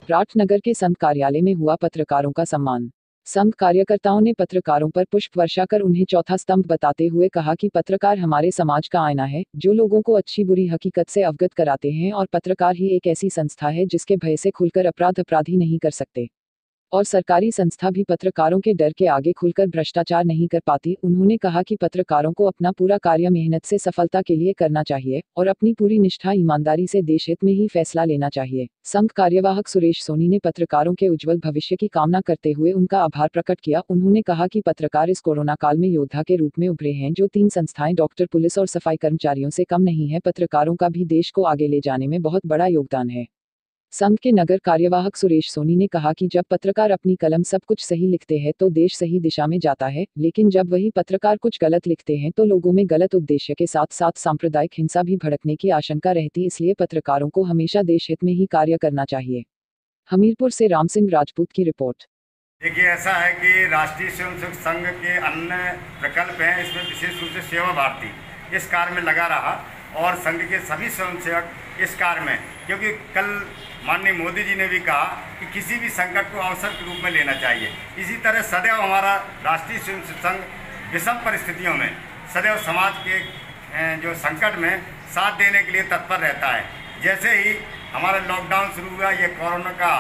राठनगर के संघ कार्यालय में हुआ पत्रकारों का सम्मान। संघ कार्यकर्ताओं ने पत्रकारों पर पुष्प वर्षा कर उन्हें चौथा स्तंभ बताते हुए कहा कि पत्रकार हमारे समाज का आईना है, जो लोगों को अच्छी बुरी हकीकत से अवगत कराते हैं, और पत्रकार ही एक ऐसी संस्था है जिसके भय से खुलकर अपराधी नहीं कर सकते। और सरकारी संस्था भी पत्रकारों के डर के आगे खुलकर भ्रष्टाचार नहीं कर पाती। उन्होंने कहा कि पत्रकारों को अपना पूरा कार्य मेहनत से सफलता के लिए करना चाहिए और अपनी पूरी निष्ठा ईमानदारी से देश हित में ही फैसला लेना चाहिए। संघ कार्यवाहक सुरेश सोनी ने पत्रकारों के उज्जवल भविष्य की कामना करते हुए उनका आभार प्रकट किया। उन्होंने कहा कि पत्रकार इस कोरोना काल में योद्धा के रूप में उभरे हैं, जो 3 संस्थाएं डॉक्टर, पुलिस और सफाई कर्मचारियों से कम नहीं है। पत्रकारों का भी देश को आगे ले जाने में बहुत बड़ा योगदान है। संघ के नगर कार्यवाहक सुरेश सोनी ने कहा कि जब पत्रकार अपनी कलम सब कुछ सही लिखते हैं तो देश सही दिशा में जाता है, लेकिन जब वही पत्रकार कुछ गलत लिखते हैं तो लोगों में गलत उद्देश्य के साथ साथ सांप्रदायिक हिंसा भी भड़कने की आशंका रहती। इसलिए पत्रकारों को हमेशा देश हित में ही कार्य करना चाहिए। हमीरपुर से राम सिंह राजपूत की रिपोर्ट। देखिए, ऐसा है कि राष्ट्रीय स्वयंसेवक संघ के अन्य प्रकल्प हैं, इसमें विशेष रूप से सेवा भारती इस कार्य में लगा रहा और संघ के सभी स्वयंसेवक इस कार्य में, क्योंकि कल माननीय मोदी जी ने भी कहा कि किसी भी संकट को अवसर के रूप में लेना चाहिए। इसी तरह सदैव हमारा राष्ट्रीय स्वयंसेवक संघ विषम परिस्थितियों में सदैव समाज के जो संकट में साथ देने के लिए तत्पर रहता है। जैसे ही हमारा लॉकडाउन शुरू हुआ, ये कोरोना का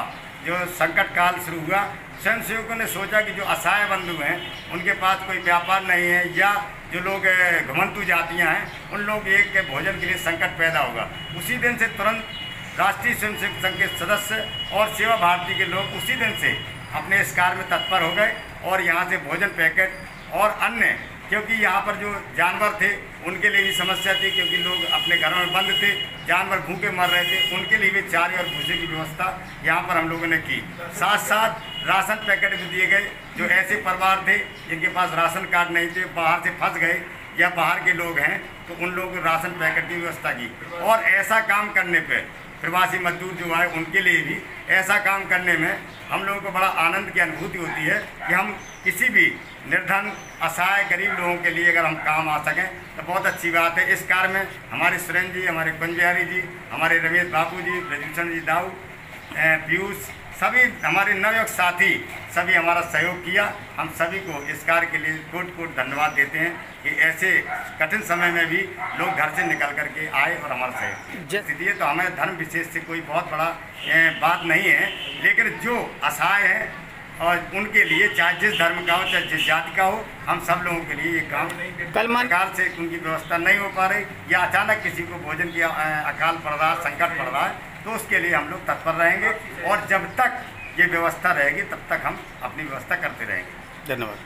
जो संकट काल शुरू हुआ, स्वयंसेवकों ने सोचा कि जो असहाय बंधु हैं, उनके पास कोई व्यापार नहीं है, या जो लोग घुमंतु जातियां हैं, उन लोग एक के भोजन के लिए संकट पैदा होगा। उसी दिन से तुरंत राष्ट्रीय स्वयंसेवक संघ के सदस्य और सेवा भारती के लोग उसी दिन से अपने इस कार्य में तत्पर हो गए और यहाँ से भोजन पैकेट और अन्य, क्योंकि यहाँ पर जो जानवर थे उनके लिए भी समस्या थी, क्योंकि लोग अपने घरों में बंद थे, जानवर भूखे मर रहे थे, उनके लिए भी चारे और भूसे की व्यवस्था यहाँ पर हम लोगों ने की। साथ साथ राशन पैकेट भी दिए गए। जो ऐसे परिवार थे जिनके पास राशन कार्ड नहीं थे, बाहर से फंस गए या बाहर के लोग हैं, तो उन लोगों को राशन पैकेट की व्यवस्था की। और ऐसा काम करने पर प्रवासी मजदूर जो आए उनके लिए भी ऐसा काम करने में हम लोगों को बड़ा आनंद की अनुभूति होती है कि हम किसी भी निर्धन, असहाय, गरीब लोगों के लिए अगर हम काम आ सकें तो बहुत अच्छी बात है। इस कार्य में हमारे सुरेंद्र जी, हमारे कुंज बिहारी जी, हमारे रमेश बाबू जी, ब्रजभूषण जी दाऊ, पीयूष, सभी हमारे नवयुवक साथी सभी हमारा सहयोग किया। हम सभी को इस कार्य के लिए कोट कोट धन्यवाद देते हैं कि ऐसे कठिन समय में भी लोग घर से निकल करके आए और हमारा सहयोग। इसलिए तो हमें धर्म विशेष से कोई बहुत बड़ा बात नहीं है, लेकिन जो असहाय है और उनके लिए, चाहे जिस धर्म का हो, चाहे जिस जाति का हो, हम सब लोगों के लिए ये काम सरकार से उनकी व्यवस्था नहीं हो पा रही, या अचानक किसी को भोजन की अकाल पड़ रहा, संकट पड़ रहा है, तो उसके लिए हम लोग तत्पर रहेंगे और जब तक ये व्यवस्था रहेगी तब तक हम अपनी व्यवस्था करते रहेंगे। धन्यवाद।